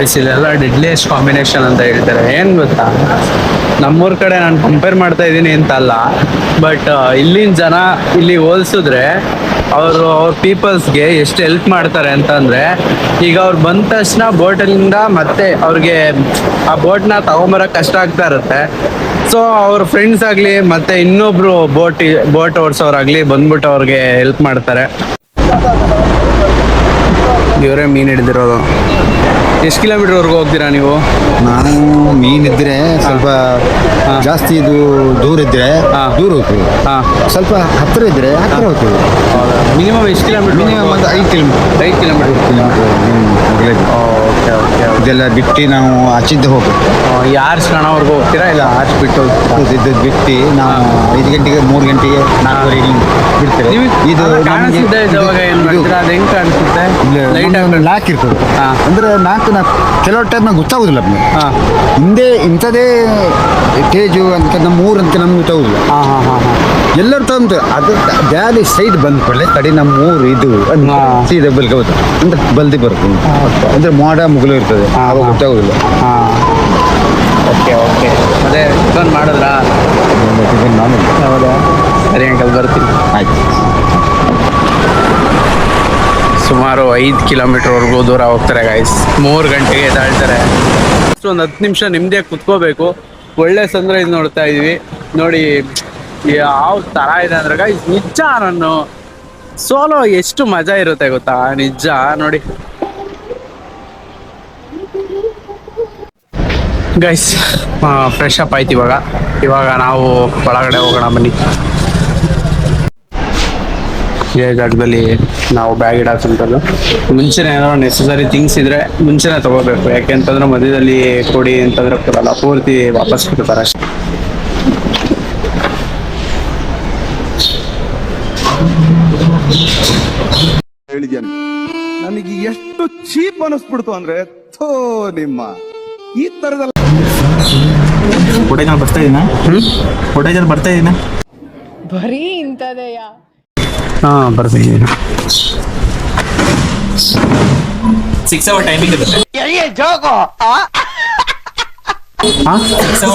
ಇದೆಲ್ಲ deadliest combination ಅಂತ ಹೇಳ್ತಾರೆ. ಏನ್ ಗೊತ್ತಾ, ನಮ್ಮೂರ್ ಕಡೆ ನಾನು ಕಂಪೇರ್ ಮಾಡ್ತಾ ಇದ್ದೀನಿ ಅಂತ ಅಲ್ಲ, ಬಟ್ ಇಲ್ಲಿನ ಜನ ಇಲ್ಲಿ ಹೋಲ್ಸಿದ್ರೆ ಅವ್ರ ಪೀಪಲ್ಸ್ಗೆ ಎಷ್ಟು ಹೆಲ್ಪ್ ಮಾಡ್ತಾರೆ ಅಂತಂದ್ರೆ, ಈಗ ಅವ್ರು ಬಂದ ತಕ್ಷಣ ಬೋಟಲ್ಲಿಂದ ಮತ್ತೆ ಅವ್ರಿಗೆ ಆ ಬೋಟ್ನ ತಗೊಂಬರಕ್ ಕಷ್ಟ ಆಗ್ತಾ ಇರುತ್ತೆ. ಸೊ ಅವ್ರ ಫ್ರೆಂಡ್ಸ್ ಆಗ್ಲಿ ಮತ್ತೆ ಇನ್ನೊಬ್ರು ಬೋಟ್ ಓಡಿಸೋರಾಗ್ಲಿ ಬಂದ್ಬಿಟ್ಟು ಅವ್ರಿಗೆ ಹೆಲ್ಪ್ ಮಾಡ್ತಾರೆ. ಇವರೇ ಮೀನ್ ಹಿಡಿದಿರೋದು. ಎಷ್ಟು ಕಿಲೋಮೀಟರ್ವರೆಗೂ ಹೋಗ್ತೀರಾ ನೀವು? ನಾನು ಮೀನಿದ್ರೆ ಸ್ವಲ್ಪ ಜಾಸ್ತಿ ಇದು ದೂರ ಇದ್ರೆ ದೂರ ಹೋಗ್ತೀವಿ. ಸ್ವಲ್ಪ ಹತ್ತಿರ ಇದ್ರೆ ಹತ್ತಿರ ಹೋಗ್ತೀವಿ. ಮಿನಿಮಮ್ ಎಷ್ಟು ಕಿಲೋಮೀಟರ್? ಮಿನಿಮಮ್ ಒಂದು 5 ಕಿಲೋಮೀಟರ್. 5 ಕಿಲೋಮೀಟರ್. Okay okay. ಇದೆಲ್ಲ ಬಿಟ್ಟು ನಾವು ಆಚಿದ್ದು ಹೋಗ್ಬೇಕು. ಯಾರು ಸ್ನಾನವರೆಗೂ ಹೋಗ್ತೀರಾ ಇಲ್ಲ ಆಚೆ ಬಿಟ್ಟು ಇದ್ದದ್ದು ಬಿಟ್ಟು ನಾವು 5 ಗಂಟೆಗೆ 3 ಗಂಟೆಗೆ 4:30 ಬಿಡ್ತೇವೆ. ಇದು ಕಾಣಿಸ್ತಿದ್ದೆ ಇವಾಗ ಏನು ಮಾಡ್ತೀರಾ? ಅದು ಹೆಂಗೆ ಕಾಣಿಸುತ್ತೆ? ನಾಲ್ಕು ಇರ್ತದೆ. ಅಂದ್ರೆ ನಾಲ್ಕು ಕೆಲವು ಟೈಮ್ ಗೊತ್ತಾಗುದಿಲ್ಲ ನಮ್ಗೆ. ಹಿಂದೆ ಇಂಥದೇ ಟೇಜು ಅಂತ ನಮ್ಮ ಊರು ಅಂತ ನಮ್ಗೆ ಗೊತ್ತಾಗುದಿಲ್ಲ. ಎಲ್ಲರೂ ತಂದು ಅದು ಬ್ಯಾಲಿ ಸೈಡ್ ಬಂದ ಕೂಡಲೇ ಕಡೆ ನಮ್ಮ ಊರು ಇದು ಸೀದಾ ಬಲ್ಕೌದು ಅಂದ್ರೆ ಬಲ್ದಿ ಬರ್ತದೆ. ಅಂದ್ರೆ ಮೋಡ ಮುಗಿಲು ಇರ್ತದೆ, ಅವಾಗ ಗೊತ್ತಾಗುದಿಲ್ಲ. Okay okay. ಅದೇ ಟಿಫನ್ ಮಾಡಿದ್ರಾ? ಟಿಫನ್ ನಾನು. ಹೌದಾ? ಸರಿ ಅಂಕಲ್, ಬರ್ತೀನಿ. ಆಯ್ತು. ಸುಮಾರು 5 ಕಿಲೋಮೀಟರ್ವರೆಗೂ ದೂರ ಹೋಗ್ತಾರೆ ಗೈಸ್. 3 ಗಂಟೆಗೆ ಎದ್ದಾಳ್ತಾರೆ. ಒಂದು 10 ನಿಮಿಷ ನಿಮ್ಮದೇ ಕುತ್ಕೋಬೇಕು. ಒಳ್ಳೆ ಸಂದ್ರೆ ಇದು ನೋಡ್ತಾ ಇದೀವಿ ನೋಡಿ. ಯಾವ ಥರ ಇದೆ ಅಂದ್ರೆ ಗೈಸ್, ನಿಜ ನಾನು ಸೋಲೋ ಎಷ್ಟು ಮಜಾ ಇರುತ್ತೆ ಗೊತ್ತಾ, ನಿಜ ನೋಡಿ ಗೈಸ್. ಫ್ರೆಶ್ ಅಪ್ ಆಯ್ತು. ಇವಾಗ ನಾವು ಒಳಗಡೆ ಹೋಗೋಣ ಬನ್ನಿ. ಇದೇ ಜಾಗದಲ್ಲಿ ನಾವು ಬ್ಯಾಗ್ ಇಡೋಕ್ಕಂಥದ್ದು. ಮುಂಚೆನೇ ಏನೋ ನೆಸಸರಿ ಥಿಂಗ್ಸ್ ಇದ್ರೆ ಮುಂಚೆನೇ ತಗೋಬೇಕು. ಯಾಕೆಂತಂದ್ರೆ ಮಧ್ಯದಲ್ಲಿ ಕೊಡಿ ಅಂತಂದ್ರೆ ಕೊಡಲ್ಲ, ಪೂರ್ತಿ ವಾಪಸ್ ಕೊಡ್ತಾರೆ ಅಷ್ಟೇ. ಹೇಳಿದ್ಯಾನೆ ನನಗೆ ಎಷ್ಟು ಚೀಪ್ ಅನಿಸ್ಬಿಡ್ತು ಅಂದ್ರೆ, ಥೋ ನಿಮ್ಮ ಈ ತರದಲ್ಲ. ಫುಟೇಜ್ ಬರ್ತಾ ಇದೀನ ಬರೀ ಇಂಥದೆಯಾ? ಬರ್ತೀನಿ. 6 hour ಟೈಮಿಂಗ್ ಇರುತ್ತೆ.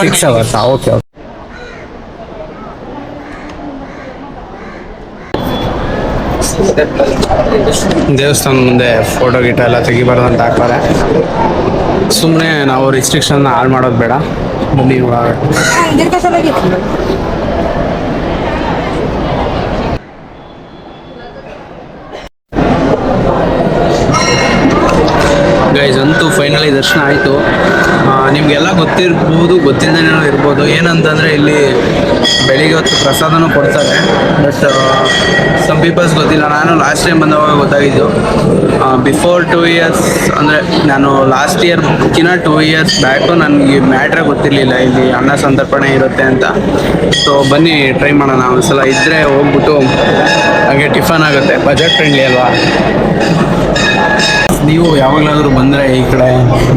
6 hours. ಓಕೆ. ದೇವಸ್ಥಾನ ಮುಂದೆ ಫೋಟೋ ಗಿಟ ಎಲ್ಲ ತೆಗಿಬಾರ್ದು ಅಂತ ಹಾಕ್ತಾರೆ. ಸುಮ್ಮನೆ ನಾವು ರಿಸ್ಟ್ರಿಕ್ಷನ್ ಹಾಳು ಮಾಡೋದು ಬೇಡ. ಬನ್ನಿ ಗೈಸ್, ಅಂತೂ ಫೈನಲಿ ದರ್ಶನ ಆಯಿತು. ನಿಮಗೆಲ್ಲ ಗೊತ್ತಿರ್ಬೋದು, ಗೊತ್ತಿಲ್ಲದೇನೋ ಇರ್ಬೋದು. ಏನಂತಂದರೆ ಇಲ್ಲಿ ಬೆಳಿಗ್ಗೆ ಹೊತ್ತು ಪ್ರಸಾದನೂ ಕೊಡ್ತಾರೆ, ಬಟ್ ಸಮ್ ಪೀಪಲ್ಸ್ ಗೊತ್ತಿಲ್ಲ. ನಾನು ಲಾಸ್ಟ್ ಟೈಮ್ ಬಂದವಾಗ ಗೊತ್ತಾಗಿದ್ದು. ಬಿಫೋರ್ 2 years ಅಂದರೆ ನಾನು ಲಾಸ್ಟ್ ಇಯರ್ಕಿನ್ನ 2 years ಬ್ಯಾಕು ನನಗೆ ಮ್ಯಾಟ್ರೇ ಗೊತ್ತಿರಲಿಲ್ಲ ಇಲ್ಲಿ ಅನ್ನ ಸಂತರ್ಪಣೆ ಇರುತ್ತೆ ಅಂತ. ಸೊ ಬನ್ನಿ ಟ್ರೈ ಮಾಡೋಣ ಒಂದ್ಸಲ. ಇದ್ದರೆ ಹೋಗ್ಬಿಟ್ಟು ಹಾಗೆ ಟಿಫನ್ ಆಗುತ್ತೆ, ಬಜೆಟ್ ಫ್ರೆಂಡ್ಲಿ ಅಲ್ವಾ. ನೀವು ಯಾವಾಗಲಾದರೂ ಬಂದರೆ ಈ ಕಡೆ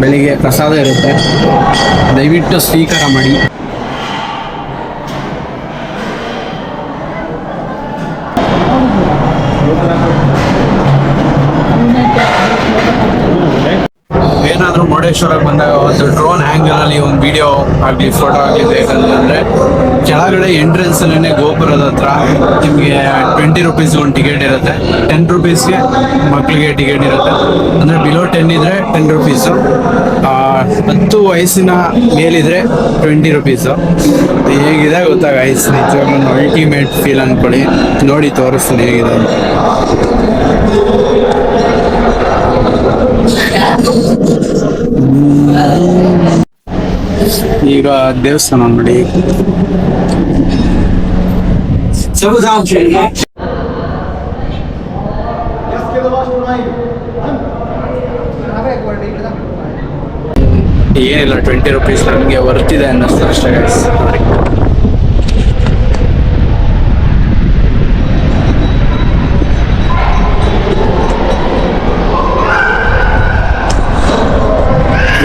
ಬೆಳಿಗ್ಗೆ ಪ್ರಸಾದ ಇರುತ್ತೆ, ದಯವಿಟ್ಟು ಸ್ವೀಕಾರ ಮಾಡಿ. ಏನಾದರೂ ಮುರುಡೇಶ್ವರಕ್ಕೆ ಬಂದಾಗ ಒಂದು ಡ್ರೋನ್ ಆ್ಯಂಗಲಲ್ಲಿ ಒಂದು ವಿಡಿಯೋ ಆಗಲಿ ಫೋಟೋ ಆಗಲಿ ಬೇಕಂತಂದರೆ ಕೆಳಗಡೆ ಎಂಟ್ರೆನ್ಸಲ್ಲೇ ಗೋಪುರದ ಹತ್ರ ನಿಮಗೆ 20 ರೂಪೀಸ್ ಒಂದು ಟಿಕೆಟ್ ಇರುತ್ತೆ. 10 ರೂಪೀಸ್ಗೆ ಮಕ್ಕಳಿಗೆ ಟಿಕೆಟ್ ಇರುತ್ತೆ. ಅಂದರೆ ಬಿಲೋ 10 ಇದ್ದರೆ 10 ರೂಪೀಸು, 10 ವಯಸ್ಸಿನ ಮೇಲಿದ್ರೆ 20 ರೂಪೀಸು. ಹೇಗಿದೆ ಗೊತ್ತಾ ಗೈಸ್, ನಿಜವಾಗ್ಲೂ ಅಲ್ಟಿಮೇಟ್ ಫೀಲ್ ಅಂದ್ಕೊಳ್ಳಿ. ನೋಡಿ ತೋರಿಸ್ತೀನಿ ಹೇಗಿದೆ. ಈಗ ದೇವಸ್ಥಾನ ನೋಡಿ. ಏನಿಲ್ಲ, 20 ರೂಪೀಸ್ ನನಗೆ ವರ್ತಿದೆ ಅನ್ನಿಸ್ತು ಅಷ್ಟೇ ಗೈಸ್. ನೋಡಿ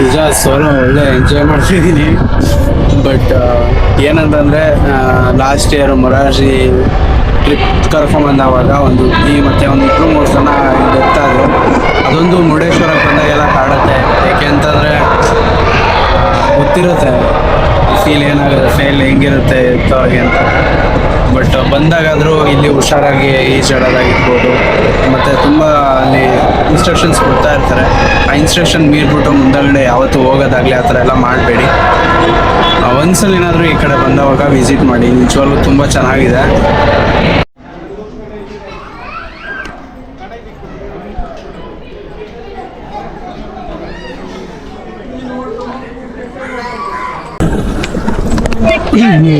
ನಿಜ ಸೋಲೋ ಒಳ್ಳೆ ಎಂಜಾಯ್ ಮಾಡ್ತಿದ್ದೀನಿ. ಬಟ್ ಏನಂತಂದರೆ ಲಾಸ್ಟ್ ಇಯರ್ ಮೊರಾರ್ಜಿ ಟ್ರಿಪ್ ಕರ್ಕೊಂಬಂದವಾಗ ಒಂದು ಹುಡುಗಿ ಮತ್ತು ಒಂದು 2-3 ಜನ ಡೆತ್ ಆದರು. ಅದೊಂದು ಮುರುಡೇಶ್ವರಕ್ಕೆ ಬಂದಾಗೆಲ್ಲ ಕಾಡುತ್ತೆ. ಯಾಕೆ ಅಂತಂದರೆ ಸ್ಟೈಲ್ ಹೆಂಗಿರುತ್ತೆ ಇರ್ತವ್ರಿಗೆ ಅಂತ. ಬಟ್ ಬಂದಾಗಾದರೂ ಇಲ್ಲಿ ಹುಷಾರಾಗಿ ಈಜಾಡೋದಾಗಿರ್ಬೋದು, ಮತ್ತು ತುಂಬ ಅಲ್ಲಿ ಇನ್ಸ್ಟ್ರಕ್ಷನ್ಸ್ ಕೊಡ್ತಾ ಇರ್ತಾರೆ. ಆ ಇನ್ಸ್ಟ್ರಕ್ಷನ್ ಮೀರ್ಬಿಟ್ಟು ಮುಂದಗಡೆ ಯಾವತ್ತೂ ಹೋಗೋದಾಗಲಿ ಆ ಥರ ಎಲ್ಲ ಮಾಡಬೇಡಿ. ಒಂದ್ಸಲ ಏನಾದರೂ ಈ ಕಡೆ ಬಂದವಾಗ ವಿಸಿಟ್ ಮಾಡಿ, ನಿಜವಾಗ್ಲೂ ತುಂಬ ಚೆನ್ನಾಗಿದೆ.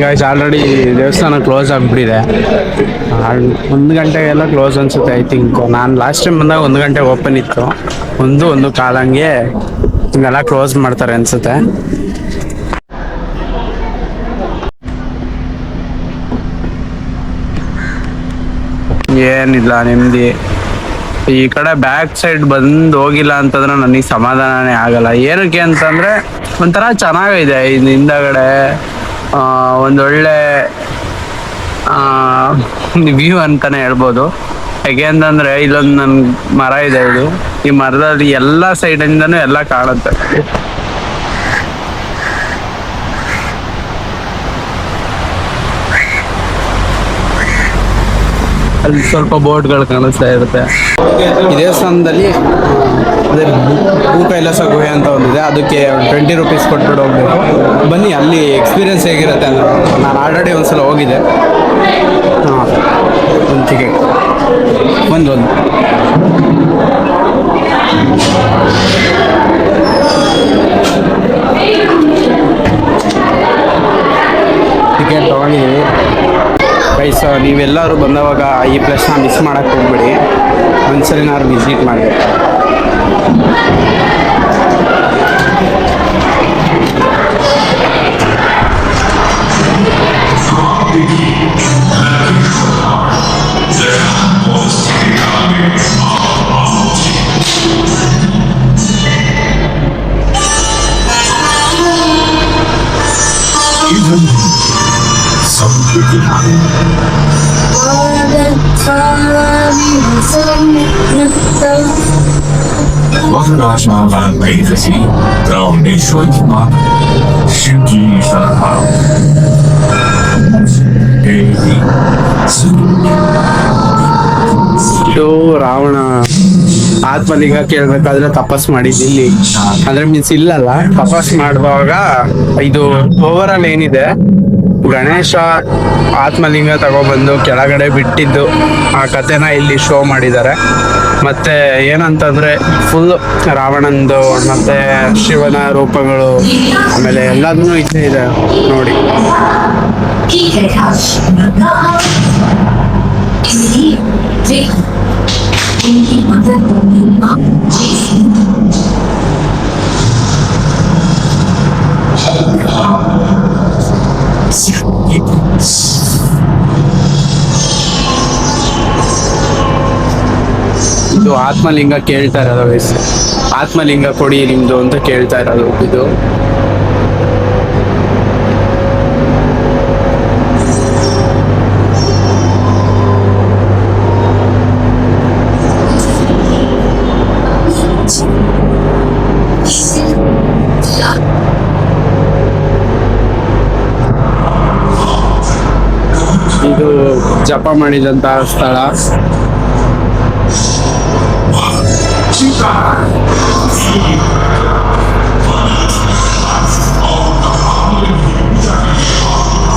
ಗಾಯ್ಸ್, ಆಲ್ರೆಡಿ ದೇವಸ್ಥಾನ ಕ್ಲೋಸ್ ಆಗಿಬಿಟ್ಟಿದೆ. 1 ಗಂಟೆಗೆಲ್ಲ ಕ್ಲೋಸ್ ಅನ್ಸುತ್ತೆ ಐ ಥಿಂಕ್. ನಾನು ಲಾಸ್ಟ್ ಟೈಮ್ ಬಂದಾಗ 1 ಗಂಟೆ ಓಪನ್ ಇತ್ತು. ಒಂದು ಕಾಲಂಗೆ ಹಿಂಗೆಲ್ಲ ಕ್ಲೋಸ್ ಮಾಡ್ತಾರೆ ಅನ್ಸುತ್ತೆ. ಏನಿಲ್ಲ, ನೆಮ್ಮದಿ. ಈ ಕಡೆ ಬ್ಯಾಕ್ ಸೈಡ್ ಬಂದು ಹೋಗಿಲ್ಲ ಅಂತಂದ್ರೆ ನನಗೆ ಸಮಾಧಾನನೇ ಆಗಲ್ಲ. ಏನಕ್ಕೆ ಅಂತಂದ್ರೆ ಒಂಥರ ಚೆನ್ನಾಗಿದೆ. ಹಿಂದಗಡೆ ಒಂದೊಳ್ಳೆ ವ್ಯೂ ಅಂತಾನೆ ಹೇಳ್ಬೋದು. ಹೇಗೆ ಅಂತಂದ್ರೆ ಇಲ್ಲೊಂದು ನನ್ ಮರ ಇದೆ. ಇದು ಈ ಮರದಲ್ಲಿ ಎಲ್ಲ ಸೈಡಿಂದನೂ ಎಲ್ಲ ಕಾಣುತ್ತೆ. ಅಲ್ಲಿ ಸ್ವಲ್ಪ ಬೋಟ್ಗಳು ಕಾಣಿಸ್ತಾ ಇರುತ್ತೆ. ಈ ದೇವಸ್ಥಾನದಲ್ಲಿ ಅದೇ ಭೂ ಕೈಲಾಸ ಗುಹೆ ಅಂತ ಒಂದಿದೆ. ಅದಕ್ಕೆ 20 ರೂಪೀಸ್ ಕೊಟ್ಬಿಟ್ಟು ಹೋಗ್ಬೇಕು. ಬನ್ನಿ, ಅಲ್ಲಿ ಎಕ್ಸ್ಪೀರಿಯನ್ಸ್ ಹೇಗಿರುತ್ತೆ ಅಂತ. ನಾನು ಆಲ್ರೆಡಿ ಒಂದ್ಸಲ ಹೋಗಿದ್ದೆ. ಹಾಂ, ಒಂದು ಟಿಕೆಟ್ ಒಂದು ಟಿಕೆಟ್ ತೊಗೊಂಡಿದ್ದೀವಿ. ಗೈಸ್, ನೀವೆಲ್ಲರೂ ಬಂದವಾಗ ಈ ಪ್ಲೇಸ್ನ ಮಿಸ್ ಮಾಡೋಕ್ಕೆ ಹೋಗ್ಬೇಡಿ. ಒಂದ್ಸಲಿನಾದ್ರು ವಿಸಿಟ್ ಮಾಡಿ. Maharaja Vaidasi, Rauneshwar Mark, Shivji Sarha, Devi, ಇದು ರಾವಣ ಆತ್ಮಲಿಂಗ ಕೇಳ್ಬೇಕಾದ್ರೆ ತಪಸ್ ಮಾಡಿದ್ದು ಇಲ್ಲಿ. ಅಂದ್ರೆ ಮೀನ್ಸ್ ಇಲ್ಲಲ್ಲ, ತಪಸ್ ಮಾಡುವಾಗ ಇದು ಓವರ್ ಆಲ್ ಏನಿದೆ, ಗಣೇಶ ಆತ್ಮಲಿಂಗ ತಗೊಬಂದು ಕೆಳಗಡೆ ಬಿಟ್ಟಿದ್ದು ಆ ಕಥೆನ ಇಲ್ಲಿ ಶೋ ಮಾಡಿದ್ದಾರೆ. ಮತ್ತೆ ಏನಂತಂದ್ರೆ ಫುಲ್ ರಾವಣಂದು ಮತ್ತೆ ಶಿವನ ರೂಪಗಳು, ಆಮೇಲೆ ಎಲ್ಲದನ್ನೂ ಇಲ್ಲೇ ಇದೆ ನೋಡಿ. ಇದು ಆತ್ಮಲಿಂಗ ಕೇಳ್ತಾ ಇರೋದು ವಯಸ್ಸು. ಆತ್ಮಲಿಂಗ ಕೊಡಿ ನಿಮ್ದು ಅಂತ ಕೇಳ್ತಾ ಇರೋದು ಇದು. ಇದು ಜಪ ಮಾಡಿದಂತಹ ಸ್ಥಳ.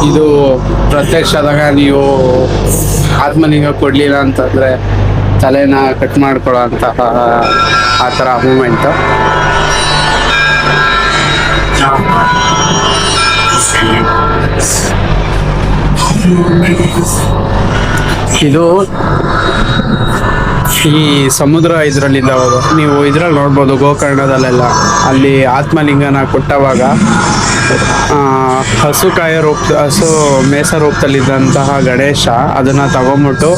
ಇದು ಪ್ರತ್ಯಕ್ಷದಾಗ ನೀವು ಆತ್ಮಲಿಂಗ ಕೊಡ್ಲಿಲ್ಲ ಅಂತಂದ್ರೆ ತಲೆನ ಕಟ್ ಮಾಡ್ಕೊಳ್ಳೋ ಅಂತಹ ಆ ಥರ ಮೂಮೆಂಟ್. ಇದು ಈ ಸಮುದ್ರ ಇದ್ರಲ್ಲಿದ್ದ ನೀವು ಇದ್ರಲ್ಲಿ ನೋಡ್ಬೋದು ಗೋಕರ್ಣದಲ್ಲೆಲ್ಲ. ಅಲ್ಲಿ ಆತ್ಮಲಿಂಗನ ಕೊಟ್ಟವಾಗ ಹಸು ಮೇಸ ರೂಪದಲ್ಲಿದ್ದಂತಹ ಗಣೇಶ ಅದನ್ನ ತಗೊಂಬಿಟ್ಟು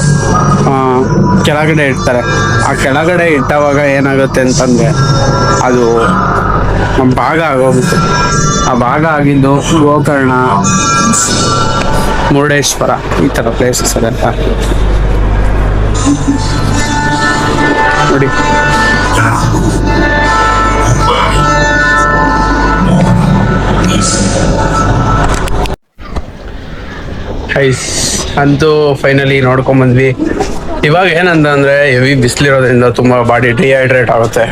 ಕೆಳಗಡೆ ಇಡ್ತಾರೆ. ಆ ಕೆಳಗಡೆ ಇಟ್ಟವಾಗ ಏನಾಗುತ್ತೆ ಅಂತಂದ್ರೆ ಅದು ಭಾಗ ಆಗೋಗುತ್ತೆ. ಆ ಭಾಗ ಆಗಿದ್ದು ಗೋಕರ್ಣ, ಮುರುಡೇಶ್ವರ ಈ ಥರ ಪ್ಲೇಸಸ್ ಅದೆಲ್ಲ ನೋಡಿ. ಐಸ್ ಅಂತೂ ಫೈನಲಿ ನೋಡ್ಕೊಂಬಂದ್ವಿ. ಇವಾಗ ಏನಂತಂದ್ರೆ ಹೆವಿ ಬಿಸಿಲಿರೋದ್ರಿಂದ ತುಂಬ ಬಾಡಿ ಡಿಹೈಡ್ರೇಟ್ ಆಗುತ್ತೆ,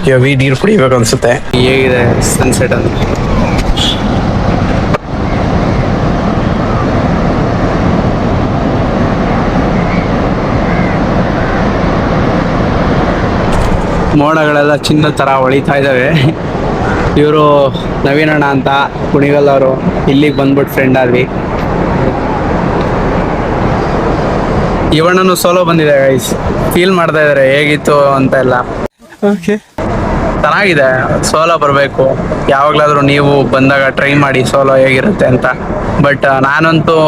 ಹೆವಿ ನೀರು ಕುಡಿಬೇಕು ಅನ್ಸುತ್ತೆ. ಹೇಗಿದೆ ಸನ್ಸೆಟ್ ಅಂತ ಮೋಡಗಳೆಲ್ಲ ಚಿನ್ನ ಥರ ಹೊಳಿತಾ ಇದ್ದಾವೆ. ಇವರು ನವೀನಣ್ಣ ಅಂತ ಕುಣಿಗಲ್ ಅವರು ಇಲ್ಲಿಗೆ ಬಂದ್ಬಿಟ್ಟು ಫ್ರೆಂಡ್ ಆದ್ವಿ. ಇವಣ್ಣನು ಸೋಲೋ ಬಂದಿದೆ ಗೈಸ್, ಫೀಲ್ ಮಾಡ್ತಾ ಇದ್ದಾರೆ ಹೇಗಿತ್ತು ಅಂತ ಎಲ್ಲ. ಓಕೆ, ಚೆನ್ನಾಗಿದೆ ಸೋಲೋ ಬರಬೇಕು. ಯಾವಾಗಲಾದರೂ ನೀವು ಬಂದಾಗ ಟ್ರೈ ಮಾಡಿ ಸೋಲೋ ಹೇಗಿರುತ್ತೆ ಅಂತ. ಬಟ್ ನಾನಂತೂ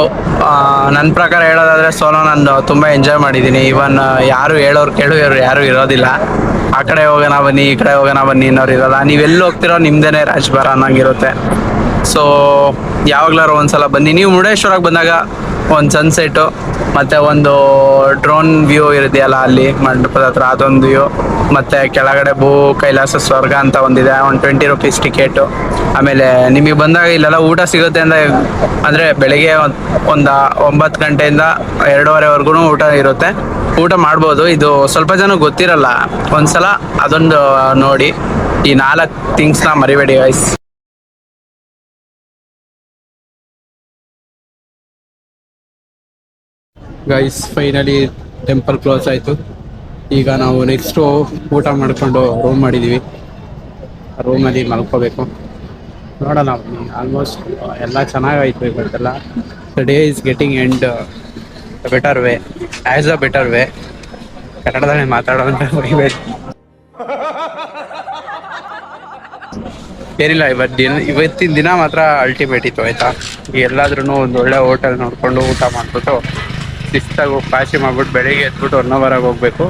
ನನ್ನ ಪ್ರಕಾರ ಹೇಳೋದಾದರೆ ಸೋಲೋ ನಾನು ತುಂಬ ಎಂಜಾಯ್ ಮಾಡಿದ್ದೀನಿ. ಇವನ್ ಯಾರು ಹೇಳೋರು ಕೇಳೋರು ಯಾರು ಇರೋದಿಲ್ಲ. ಆ ಕಡೆ ಹೋಗೋಣ ಬನ್ನಿ, ಈ ಕಡೆ ಹೋಗೋಣ ಬನ್ನಿ ಅನ್ನೋರು ಇರೋಲ್ಲ. ನೀವೆಲ್ಲಿ ಹೋಗ್ತಿರೋ ನಿಮ್ದೇ ರಾಜ್ಭಾರ ಅನ್ನಂಗಿರುತ್ತೆ. ಸೊ ಯಾವಾಗಲಾರು ಒಂದ್ಸಲ ಬನ್ನಿ. ನೀವು ಮುರುಡೇಶ್ವರಕ್ಕೆ ಬಂದಾಗ ಒಂದು ಸನ್ಸೆಟ್ಟು ಮತ್ತು ಒಂದು ಡ್ರೋನ್ ವ್ಯೂ ಇರುದೆಯಲ್ಲ ಅಲ್ಲಿ ಮಂಟಪದ ಹತ್ರ, ಅದೊಂದು ವ್ಯೂ. ಮತ್ತು ಕೆಳಗಡೆ ಭೂ ಕೈಲಾಸ ಸ್ವರ್ಗ ಅಂತ ಒಂದಿದೆ, ಒಂದು 20 ರೂಪೀಸ್ ಟಿಕೆಟು. ಆಮೇಲೆ ನಿಮಗೆ ಬಂದಾಗ ಇಲ್ಲೆಲ್ಲ ಊಟ ಸಿಗುತ್ತೆ ಅಂದರೆ ಬೆಳಿಗ್ಗೆ ಒಂದು 9 ಗಂಟೆಯಿಂದ 2:30ವರೆಗೂ ಊಟ ಇರುತ್ತೆ. ಊಟ ಮಾಡ್ಬೋದು. ಇದು ಸ್ವಲ್ಪ ಜನ ಗೊತ್ತಿರಲ್ಲ, ಒಂದ್ಸಲ ಅದೊಂದು ನೋಡಿ. ಈ 4 ಥಿಂಗ್ಸ್ನ ಮರಿಬೇಡಿ guys. Guys finally temple close ಆಯಿತು. ಈಗ ನಾವು ನೆಕ್ಸ್ಟು ಊಟ ಮಾಡಿಕೊಂಡು ರೂಮ್ ಮಾಡಿದ್ದೀವಿ. ರೂಮಲ್ಲಿ ಮಲ್ಕೋಬೇಕು. ನೋಡೋಣ, ಆಲ್ಮೋಸ್ಟ್ ಎಲ್ಲ ಚೆನ್ನಾಗಾಯ್ತು ಇವತ್ತೆಲ್ಲ. The day is getting end better way, as a better way. ಕನ್ನಡದಲ್ಲೇ ಮಾತಾಡೋದಂತ ಬರೀಬೇಕು. ಏನಿಲ್ಲ, ಇವತ್ತಿನ ದಿನ ಮಾತ್ರ ಅಲ್ಟಿಮೇಟ್ ಇತ್ತು ಆಯಿತಾ. ಎಲ್ಲಾದ್ರೂ ಒಂದು ಒಳ್ಳೆ ಹೋಟೆಲ್ ನೋಡಿಕೊಂಡು ಊಟ ಮಾಡಿಬಿಟ್ಟು ಶಿಸ್ತಾಗಿ ಹೋಗಿ ಪಾಶಿ ಮಾಡ್ಬಿಟ್ಟು ಬೆಳಿಗ್ಗೆ ಎದ್ಬಿಟ್ಟು 1 hour ಹೋಗಬೇಕು.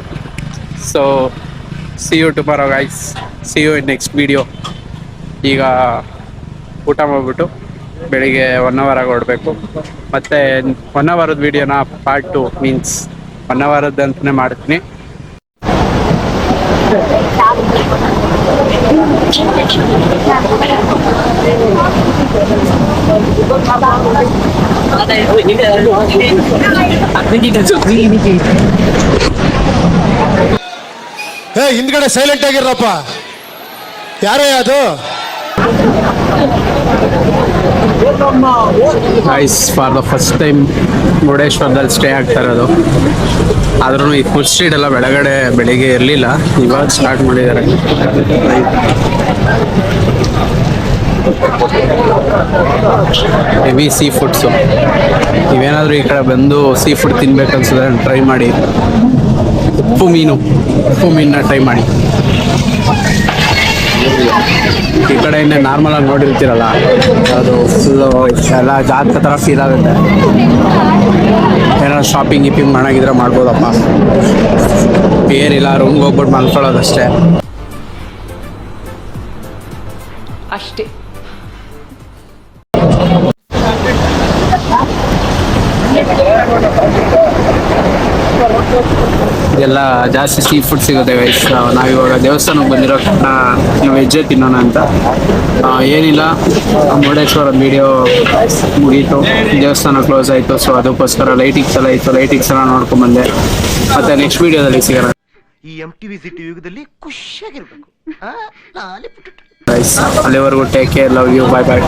So see you tomorrow guys, see you in next video. ಈಗ ಊಟ ಮಾಡಿಬಿಟ್ಟು ಬೆಳಿಗ್ಗೆ 1 hour ಹೊರಡಬೇಕು. ಮತ್ತು 1 hourದ ವೀಡಿಯೋನ ಪಾರ್ಟ್ 2 ಮೀನ್ಸ್ 1 hourದಂತಲೇ ಮಾಡ್ತೀನಿ. ಹಿಂದ್ಗಡೆ ಸೈಲೆಂಟ್ ಆಗಿರಪ್ಪ, ಯಾರೇ ಅದು? Guys for the first time ಮುರುಡೇಶ್ವರದಲ್ಲಿ ಸ್ಟೇ ಆಗ್ತಾ ಇರೋದು. ಆದ್ರೂ ಈ ಫುಡ್ ಸ್ಟ್ರೀಟ್ ಎಲ್ಲ ಬೆಳಿಗ್ಗೆ ಇರಲಿಲ್ಲ, ಇವಾಗ ಸ್ಟಾರ್ಟ್ ಮಾಡಿದ್ದಾರೆ. Heavy seafoods. ನೀವೇನಾದರೂ ಈ ಕಡೆ ಬಂದು ಸೀ ಫುಡ್ ತಿನ್ಬೇಕು ಅನ್ಸಿದ್ರೆ ಟ್ರೈ ಮಾಡಿ. ಉಪ್ಪು ಮೀನನ್ನ ಟ್ರೈ ಮಾಡಿ. ಈ ಕಡೆಯಿಂದ ನಾರ್ಮಲಾಗಿ ನೋಡಿರ್ತೀರಲ್ಲ, ಅದು ಫುಲ್ಲು ಎಲ್ಲ ಜಾತ್ರೆ ಥರ ಫೀಲ್ ಆಗುತ್ತೆ. ಏನಾದ್ರು ಶಾಪಿಂಗ್ ಮಾಡೋಂಗಿದ್ರೆ ಮಾಡ್ಬೋದಪ್ಪ. ಏನಿಲ್ಲ, ರೂಮ್ಗೆ ಹೋಗ್ಬಿಟ್ಟು ಮಲ್ಕೊಳ್ಳೋದಷ್ಟೇ. ಅಷ್ಟೇ. ಇದೆಲ್ಲ ಜಾಸ್ತಿ ಸೀ ಫುಡ್ ಸಿಗುತ್ತೆ ಗೈಸ್. ನಾವಿವಾಗ ದೇವಸ್ಥಾನಕ್ಕೆ ಬಂದಿರೋ ಕಾರಣ ನಾವು ವೆಜ್ಜೇ ತಿನ್ನೋಣ ಅಂತ. ಏನಿಲ್ಲ, ಮುರುಡೇಶ್ವರ ವಿಡಿಯೋ ಮುಗೀತು, ದೇವಸ್ಥಾನ ಕ್ಲೋಸ್ ಆಯಿತು. ಸೊ ಅದಕ್ಕೋಸ್ಕರ ಲೈಟಿಂಗ್ಸ್ ಎಲ್ಲ ಇತ್ತು, ಲೈಟಿಂಗ್ಸ್ ಎಲ್ಲ ನೋಡ್ಕೊಂಡ್ಬಂದೆ. ಮತ್ತು ನೆಕ್ಸ್ಟ್ ವಿಡಿಯೋದಲ್ಲಿ ಸಿಗೋಣ. ಈ MTV ಸಿಟಿ ಯುಗದಲ್ಲಿ ಖುಷಿಯಾಗಿರ್ಬೇಕು. ಅಲ್ಲಿವರೆಗೂ take care, love you, bye bye.